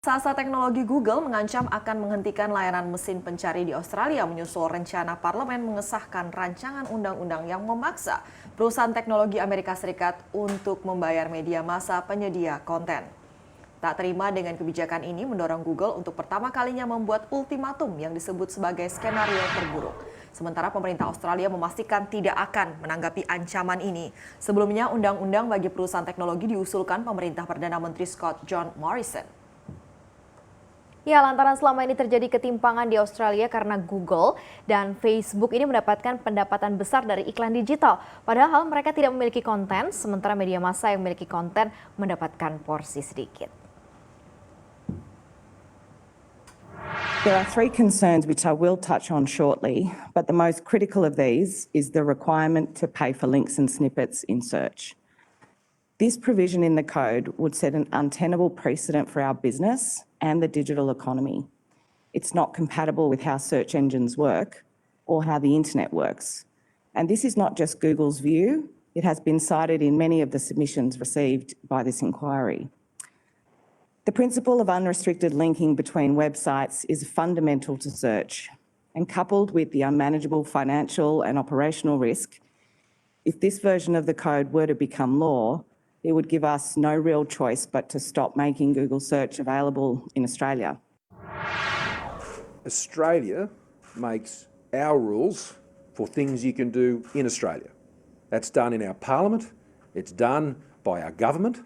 Raksasa teknologi Google mengancam akan menghentikan layanan mesin pencari di Australia menyusul rencana parlemen mengesahkan rancangan undang-undang yang memaksa perusahaan teknologi Amerika Serikat untuk membayar media massa penyedia konten. Tak terima dengan kebijakan ini mendorong Google untuk pertama kalinya membuat ultimatum yang disebut sebagai skenario terburuk. Sementara pemerintah Australia memastikan tidak akan menanggapi ancaman ini. Sebelumnya, undang-undang bagi perusahaan teknologi diusulkan pemerintah Perdana Menteri Scott John Morrison. Ya, lantaran selama ini terjadi ketimpangan di Australia karena Google dan Facebook ini mendapatkan pendapatan besar dari iklan digital. Padahal mereka tidak memiliki konten, sementara media massa yang memiliki konten mendapatkan porsi sedikit. There are three concerns which I will touch on shortly, but the most critical of these is the requirement to pay for links and snippets in search. This provision in the code would set an untenable precedent for our business and the digital economy. It's not compatible with how search engines work or how the internet works. And this is not just Google's view, it has been cited in many of the submissions received by this inquiry. The principle of unrestricted linking between websites is fundamental to search, and coupled with the unmanageable financial and operational risk, if this version of the code were to become law, it would give us no real choice but to stop making Google search available in Australia. Australia makes our rules for things you can do in Australia. That's done in our parliament, it's done by our government,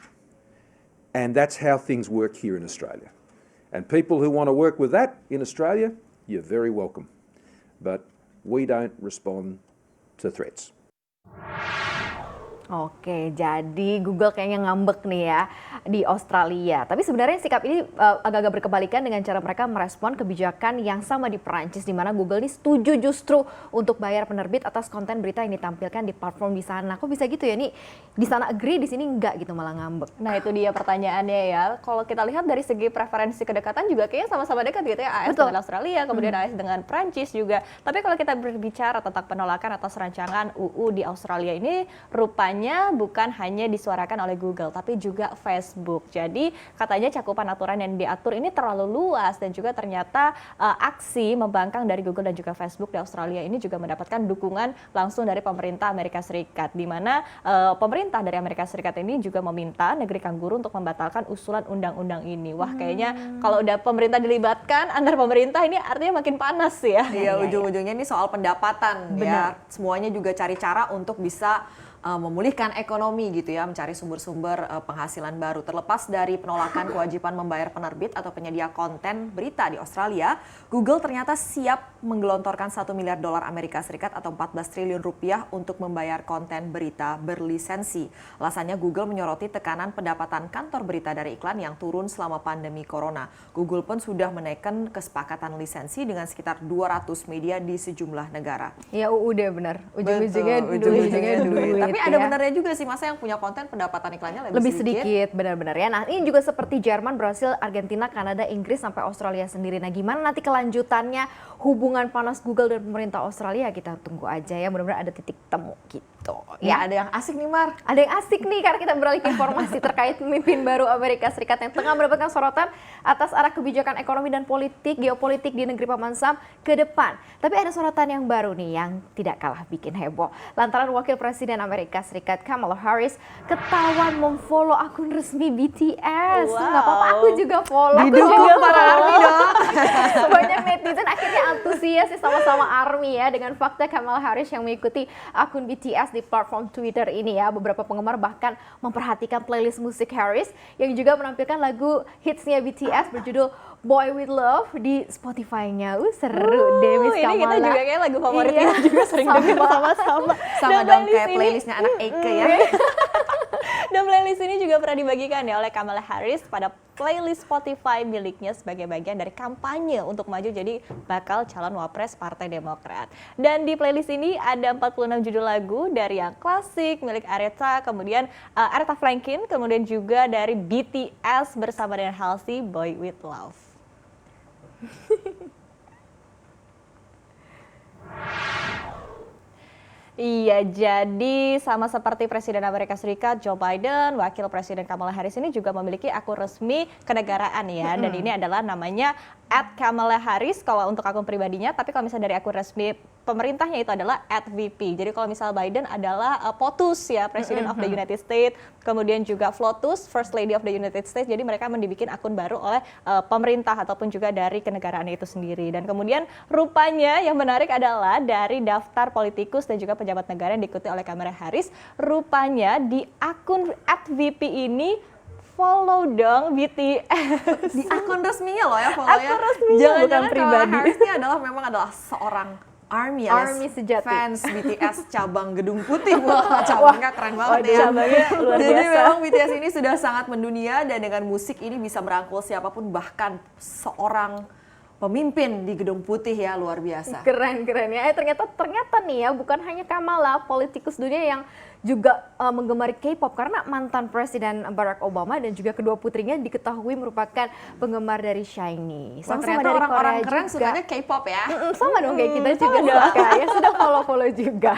and that's how things work here in Australia. And people who want to work with that in Australia, you're very welcome. But we don't respond to threats. Oke, jadi Google kayaknya ngambek nih ya di Australia. Tapi sebenarnya sikap ini agak-agak berkebalikan dengan cara mereka merespon kebijakan yang sama di Perancis, di mana Google ini setuju justru untuk bayar penerbit atas konten berita yang ditampilkan di platform di sana. Kok bisa gitu ya? Nih di sana agree, di sini enggak gitu, malah ngambek. Nah itu dia pertanyaannya ya. Kalau kita lihat dari segi preferensi kedekatan juga kayaknya sama-sama dekat gitu ya. AS Betul. dengan Australia, kemudian AS dengan Perancis juga. Tapi kalau kita berbicara tentang penolakan atas rancangan UU di Australia ini, rupanya bukan hanya disuarakan oleh Google, tapi juga Facebook. Jadi katanya cakupan aturan yang diatur ini terlalu luas dan juga ternyata aksi membangkang dari Google dan juga Facebook di Australia ini juga mendapatkan dukungan langsung dari pemerintah Amerika Serikat, di mana pemerintah dari Amerika Serikat ini juga meminta negeri kangguru untuk membatalkan usulan undang-undang ini. Wah, kayaknya kalau udah pemerintah dilibatkan antar pemerintah ini artinya makin panas ya. Iya, ujung-ujungnya ini soal pendapatan. Benar. Ya. Semuanya juga cari cara untuk bisa memulihkan ekonomi gitu ya, mencari sumber-sumber penghasilan baru. Terlepas dari penolakan kewajiban membayar penerbit atau penyedia konten berita di Australia, Google ternyata siap menggelontorkan 1 miliar dolar Amerika Serikat atau 14 triliun rupiah untuk membayar konten berita berlisensi. Alasannya Google menyoroti tekanan pendapatan kantor berita dari iklan yang turun selama pandemi corona. Google pun sudah menaikkan kesepakatan lisensi dengan sekitar 200 media di sejumlah negara. Ya udah benar. Ujung-ujungnya duit. Tapi gitu ada ya. benernya juga sih, masa yang punya konten pendapatan iklannya Lebih sedikit, benar-benar ya. Nah ini juga seperti Jerman, Brasil, Argentina, Kanada, Inggris, sampai Australia sendiri. Nah gimana nanti kelanjutannya hubungan panas Google dan pemerintah Australia, kita tunggu aja ya, mudah-mudahan ada titik temu gitu. Ya, ada yang asik nih Mar. Ada yang asik nih karena kita beralih ke informasi terkait pemimpin baru Amerika Serikat yang tengah mendapatkan sorotan atas arah kebijakan ekonomi dan politik, geopolitik di negeri Paman Sam ke depan. Tapi ada sorotan yang baru nih yang tidak kalah bikin heboh. Lantaran Wakil Presiden Amerika Serikat Kamala Harris ketahuan memfollow akun resmi BTS. Wow. Nggak apa-apa, aku juga follow. Didukung para ARMY dong. Banyak netizen akhirnya antusias ya sama-sama ARMY ya dengan fakta Kamala Harris yang mengikuti akun BTS di platform Twitter ini ya. Beberapa penggemar bahkan memperhatikan playlist musik Harris yang juga menampilkan lagu hitsnya BTS berjudul Boy With Love di Spotify-nya. Seru deh Miss Kamala. Ini kita juga kayak lagu favorit Iya, kita juga sering dengar sama-sama. Sama Dan dong playlist kayak ini- playlistnya anak Eike ya. Dan playlist ini juga pernah dibagikan ya oleh Kamala Harris pada playlist Spotify miliknya sebagai bagian dari kampanye untuk maju jadi bakal calon wapres Partai Demokrat. Dan di playlist ini ada 46 judul lagu dari yang klasik milik Aretha, kemudian Aretha Franklin, kemudian juga dari BTS bersama dengan Halsey, Boy With Love. Iya, jadi sama seperti Presiden Amerika Serikat Joe Biden, Wakil Presiden Kamala Harris ini juga memiliki akun resmi kenegaraan ya. Dan ini adalah namanya @KamalaHarris kalau untuk akun pribadinya, tapi kalau misalnya dari akun resmi pemerintahnya itu adalah @VP. Jadi kalau misal Biden adalah POTUS ya, President of the United States, kemudian juga FLOTUS, First Lady of the United States. Jadi mereka dibikin akun baru oleh pemerintah ataupun juga dari kenegaraan itu sendiri. Dan kemudian rupanya yang menarik adalah dari daftar politikus dan juga pejabat negara yang diikuti oleh Kamala Harris, rupanya di akun @VP ini follow dong BTS. Di akun resminya loh ya follow-nya. Akun resminya, Jangan-jangan bukan Kamala pribadi. Harris ini memang adalah seorang ARMY Army sejati. fans BTS cabang Gedung Putih. Wah, cabangnya keren banget ya. cabangnya luar Jadi biasa. memang BTS ini sudah sangat mendunia dan dengan musik ini bisa merangkul siapapun, bahkan seorang pemimpin di Gedung Putih ya, luar biasa. Keren ya. Ternyata nih ya, bukan hanya Kamala, politikus dunia yang juga menggemari K-pop, karena mantan Presiden Barack Obama dan juga kedua putrinya diketahui merupakan penggemar dari SHINee. Wah, Sama-sama ternyata dari orang-orang Korea keren juga. sukanya K-pop ya. Sama dong kayak kita juga suka ya, sudah follow-follow juga.